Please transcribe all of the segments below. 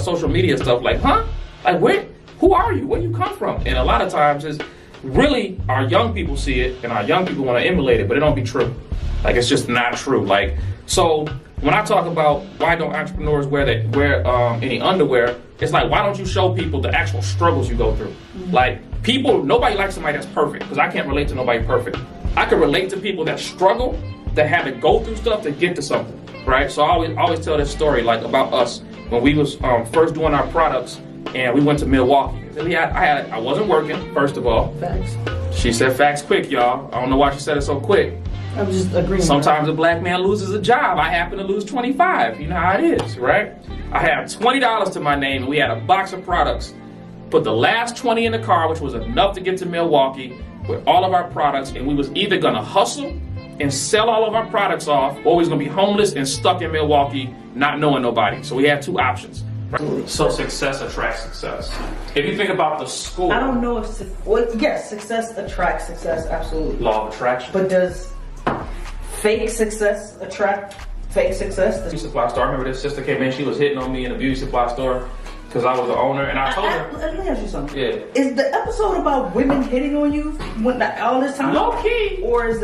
social media stuff like, huh? Like, who are you? Where you come from? And a lot of times it's really our young people see it and our young people want to emulate it, but it don't be true. Like, it's just not true. Like, so when I talk about why don't entrepreneurs wear any underwear, it's like, why don't you show people the actual struggles you go through? Like, nobody likes somebody that's perfect, because I can't relate to nobody perfect. I can relate to people that struggle, that have to go through stuff to get to something, right? So I always tell this story, like, about us when we was first doing our products, and we went to Milwaukee. I wasn't working, first of all. Facts. She said facts quick, y'all. I don't know why she said it so quick. I'm just agreeing. Sometimes a black man loses a job. I happen to lose 25. You know how it is, right? I had $20 to my name, and we had a box of products. Put the last 20 in the car, which was enough to get to Milwaukee with all of our products, and we was either gonna hustle and sell all of our products off, or we was gonna be homeless and stuck in Milwaukee, not knowing nobody. So we had two options. Right? So success attracts success. If you think about the school, I don't know if yes, success attracts success, absolutely. Law of attraction. But does fake success attract fake success? Beauty supply store. I remember this sister came in. She was hitting on me in a beauty supply store because I was the owner, and I told her. Let me ask you something. Yeah. Is the episode about women hitting on you all this time? Low key. Or is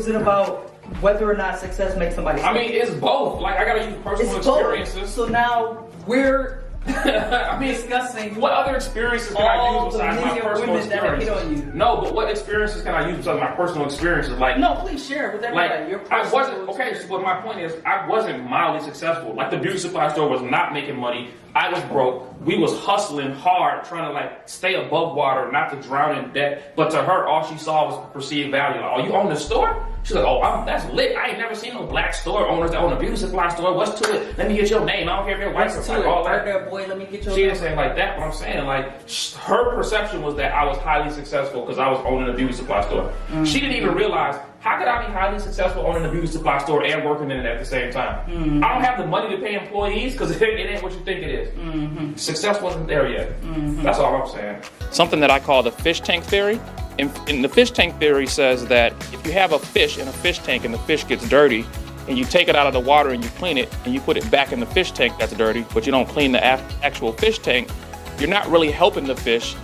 it about whether or not success makes somebody? I mean, it's both. Like, I gotta use personal experiences. Both. So now we're I mean, discussing what other experiences can I use besides my personal experiences? No, but what experiences can I use besides my personal experiences? Like, no, please share with everybody. Like, your I wasn't okay. So, but my point is, I wasn't mildly successful. Like, the beauty supply store was not making money. I was broke. We was hustling hard, trying to like stay above water, not to drown in debt. But to her, all she saw was perceived value. Like, oh, you own the store? She's like, oh, that's lit. I ain't never seen no black store owners that own a beauty supply store. What's to it? Let me get your name. I don't care if you're white or black. All that. There, boy, let me get your she name. didn't say like that, but I'm saying like her perception was that I was highly successful because I was owning a beauty supply store. Mm-hmm. She didn't even realize, how could I be highly successful owning a beauty supply store and working in it at the same time? Mm-hmm. I don't have the money to pay employees because it ain't what you think it is. Mm-hmm. Success wasn't there yet. Mm-hmm. That's all I'm saying. Something that I call the fish tank theory. And the fish tank theory says that if you have a fish in a fish tank and the fish gets dirty, and you take it out of the water and you clean it and you put it back in the fish tank that's dirty, but you don't clean the actual fish tank, you're not really helping the fish.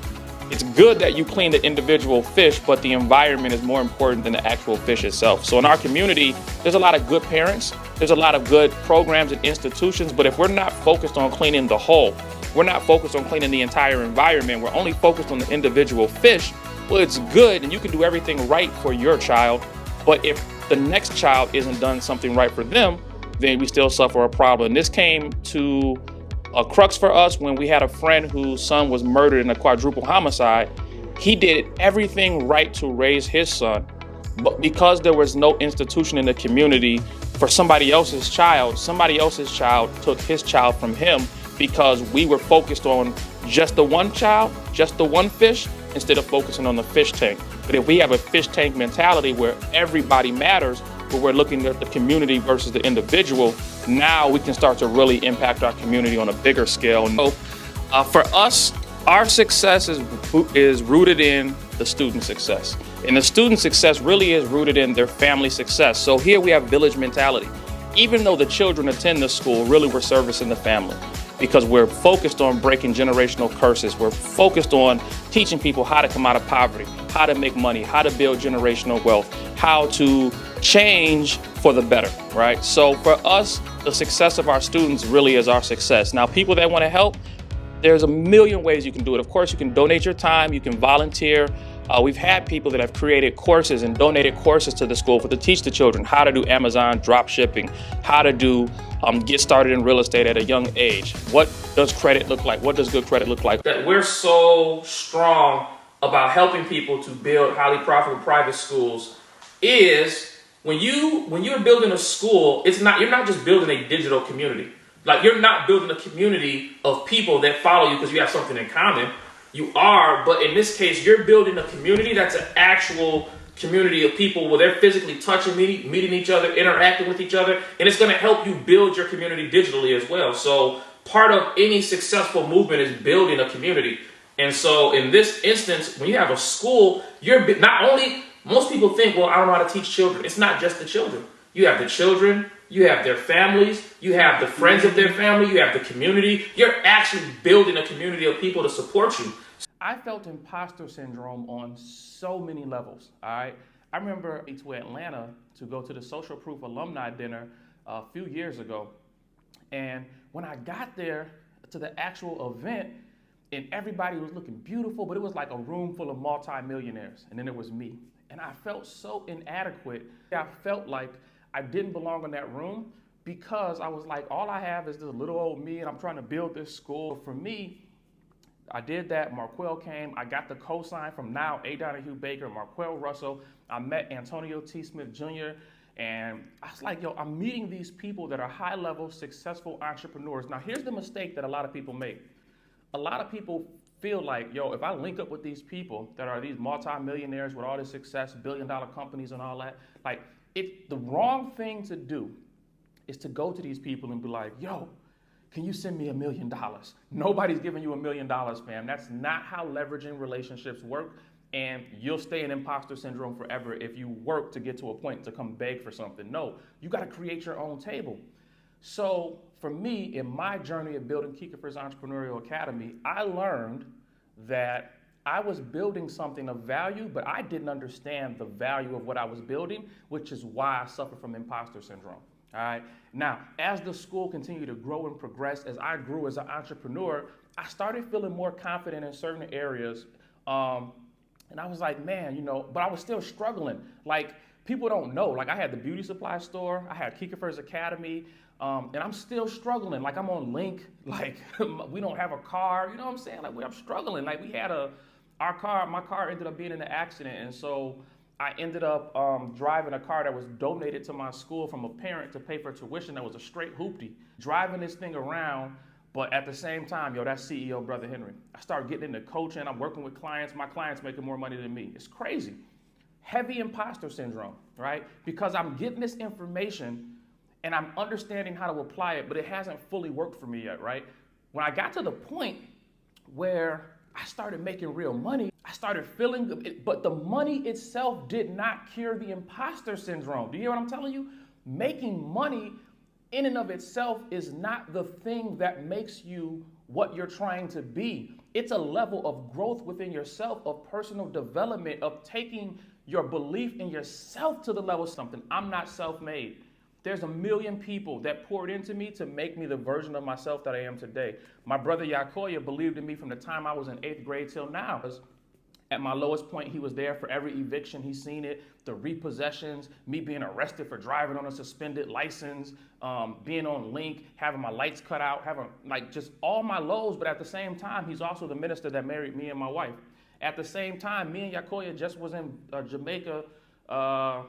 It's good that you clean the individual fish, but the environment is more important than the actual fish itself. So in our community, there's a lot of good parents, there's a lot of good programs and institutions, but if we're not focused on cleaning the whole, we're not focused on cleaning the entire environment, we're only focused on the individual fish, well, it's good and you can do everything right for your child, but if the next child isn't done something right for them, then we still suffer a problem. And this came to a crux for us when we had a friend whose son was murdered in a quadruple homicide. He did everything right to raise his son, but because there was no institution in the community for somebody else's child took his child from him because we were focused on just the one child, just the one fish, instead of focusing on the fish tank. But if we have a fish tank mentality where everybody matters, where we're looking at the community versus the individual, now we can start to really impact our community on a bigger scale. So, for us, our success is rooted in the student success. And the student success really is rooted in their family success. So here we have village mentality. Even though the children attend the school, really we're servicing the family because we're focused on breaking generational curses. We're focused on teaching people how to come out of poverty, how to make money, how to build generational wealth, how to change for the better, right? So for us, the success of our students really is our success. Now, people that want to help, there's a million ways you can do it. Of course, you can donate your time, you can volunteer. We've had people that have created courses and donated courses to the school to teach the children how to do Amazon drop shipping, how to do get started in real estate at a young age. What does credit look like? What does good credit look like? That we're so strong about helping people to build highly profitable private schools is when you're building a school, you're not just building a digital community. Like, you're not building a community of people that follow you because you have something in common. You are, but in this case, you're building a community that's an actual community of people where they're physically touching, meeting each other, interacting with each other, and it's going to help you build your community digitally as well. So part of any successful movement is building a community. And so in this instance, when you have a school, you're not only, most people think, well, I don't know how to teach children. It's not just the children. You have the children, you have their families, you have the friends of their family, you have the community. You're actually building a community of people to support you. I felt imposter syndrome on so many levels, all right? I remember to Atlanta to go to the Social Proof alumni dinner a few years ago. And when I got there to the actual event, and everybody was looking beautiful, but it was like a room full of multimillionaires. And then there was me. And I felt so inadequate. I felt like I didn't belong in that room because I was like, all I have is this little old me and I'm trying to build this school. For me, I did that. Marquell came. I got the cosign from now A. Donahue Baker, Marquell Russell. I met Antonio T. Smith Jr. And I was like, yo, I'm meeting these people that are high-level, successful entrepreneurs. Now, here's the mistake that a lot of people make. A lot of people feel like, yo, if I link up with these people that are these multimillionaires with all this success, billion-dollar companies and all that, like, the wrong thing to do is to go to these people and be like, yo, can you send me $1 million? Nobody's giving you $1 million, fam. That's not how leveraging relationships work. And you'll stay in imposter syndrome forever if you work to get to a point to come beg for something. No, you got to create your own table. So for me, in my journey of building Kikifer's Entrepreneurial Academy, I learned that I was building something of value, but I didn't understand the value of what I was building, which is why I suffer from imposter syndrome. All right. Now, as the school continued to grow and progress, as I grew as an entrepreneur, I started feeling more confident in certain areas. And I was like, man, you know, but I was still struggling. Like, people don't know. Like, I had the beauty supply store, I had Kikifer's Academy, and I'm still struggling. Like, I'm on Link. Like, we don't have a car. You know what I'm saying? Like, I'm struggling. Like, we had my car ended up being in an accident, and so I ended up driving a car that was donated to my school from a parent to pay for tuition that was a straight hoopty. Driving this thing around, but at the same time, yo, that's CEO Brother Henry. I started getting into coaching. I'm working with clients. My clients making more money than me. It's crazy. Heavy imposter syndrome, right? Because I'm getting this information and I'm understanding how to apply it, but it hasn't fully worked for me yet, right? When I got to the point where I started making real money, I started feeling it, but the money itself did not cure the imposter syndrome. Do you hear what I'm telling you? Making money in and of itself is not the thing that makes you what you're trying to be. It's a level of growth within yourself, of personal development, of taking your belief in yourself to the level of something. I'm not self-made. There's 1 million people that poured into me to make me the version of myself that I am today. My brother Yakoya believed in me from the time I was in 8th grade till now. At my lowest point, he was there for every eviction. He's seen it, the repossessions, me being arrested for driving on a suspended license, being on Link, having my lights cut out, having like just all my lows. But at the same time, he's also the minister that married me and my wife. At the same time, me and Yakoya just was in Jamaica a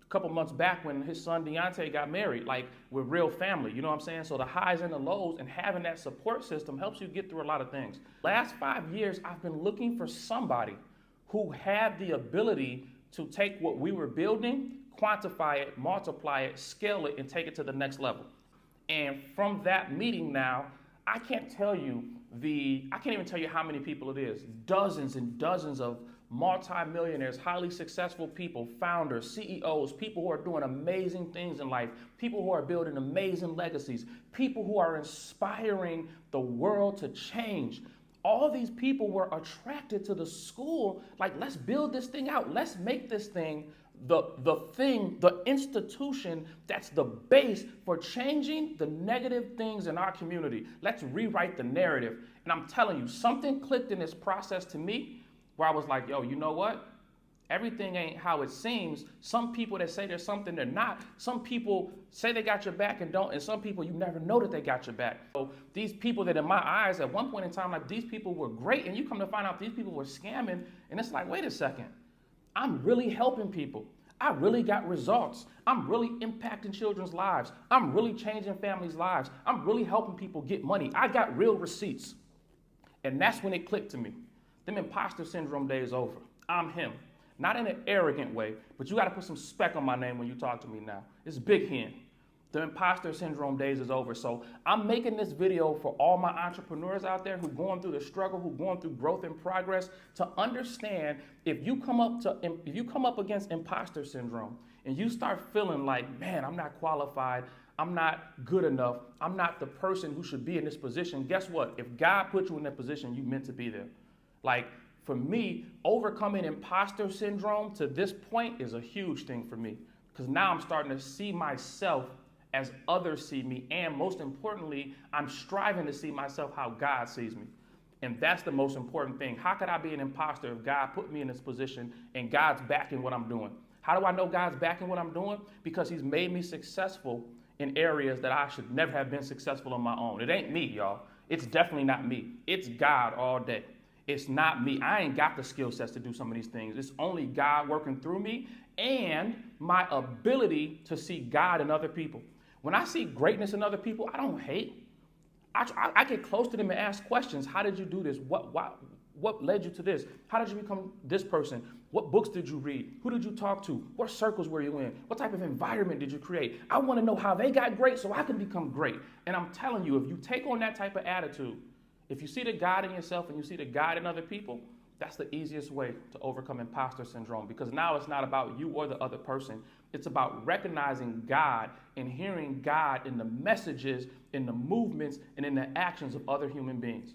couple months back when his son Deontay got married. Like, we're real family, you know what I'm saying? So the highs and the lows, and having that support system helps you get through a lot of things. Last 5 years, I've been looking for somebody who had the ability to take what we were building, quantify it, multiply it, scale it, and take it to the next level. And from that meeting now, I can't even tell you how many people it is. Dozens and dozens of multimillionaires, highly successful people, founders, CEOs, people who are doing amazing things in life, people who are building amazing legacies, people who are inspiring the world to change. All these people were attracted to the school, like, let's build this thing out. Let's make this thing the institution that's the base for changing the negative things in our community. Let's rewrite the narrative. And I'm telling you, something clicked in this process to me where I was like, yo, you know what? Everything ain't how it seems. Some people that say there's something, they're not. Some people say they got your back and don't, and some people you never know that they got your back. So these people that in my eyes at one point in time, like, these people were great, and you come to find out these people were scamming, and it's like, wait a second. I'm really helping people. I really got results. I'm really impacting children's lives. I'm really changing families' lives. I'm really helping people get money. I got real receipts. And that's when it clicked to me. Them imposter syndrome days over. I'm him. Not in an arrogant way, but you got to put some spec on my name when you talk to me now. It's Big Hen. The imposter syndrome days is over. So I'm making this video for all my entrepreneurs out there who going through the struggle, who going through growth and progress, to understand if you come up against imposter syndrome and you start feeling like, man, I'm not qualified, I'm not good enough. I'm not the person who should be in this position. Guess what? If God put you in that position, you meant to be there. Like, for me, overcoming imposter syndrome to this point is a huge thing for me, because now I'm starting to see myself as others see me. And most importantly, I'm striving to see myself how God sees me. And that's the most important thing. How could I be an imposter if God put me in this position and God's backing what I'm doing? How do I know God's backing what I'm doing? Because he's made me successful in areas that I should never have been successful on my own. It ain't me, y'all. It's definitely not me. It's God all day. It's not me. I ain't got the skill sets to do some of these things. It's only God working through me and my ability to see God in other people. When I see greatness in other people, I don't hate. I get close to them and ask questions. How did you do this? What led you to this? How did you become this person? What books did you read? Who did you talk to? What circles were you in? What type of environment did you create? I want to know how they got great so I can become great. And I'm telling you, if you take on that type of attitude, if you see the God in yourself and you see the God in other people, that's the easiest way to overcome imposter syndrome, because now it's not about you or the other person. It's about recognizing God and hearing God in the messages, in the movements, and in the actions of other human beings.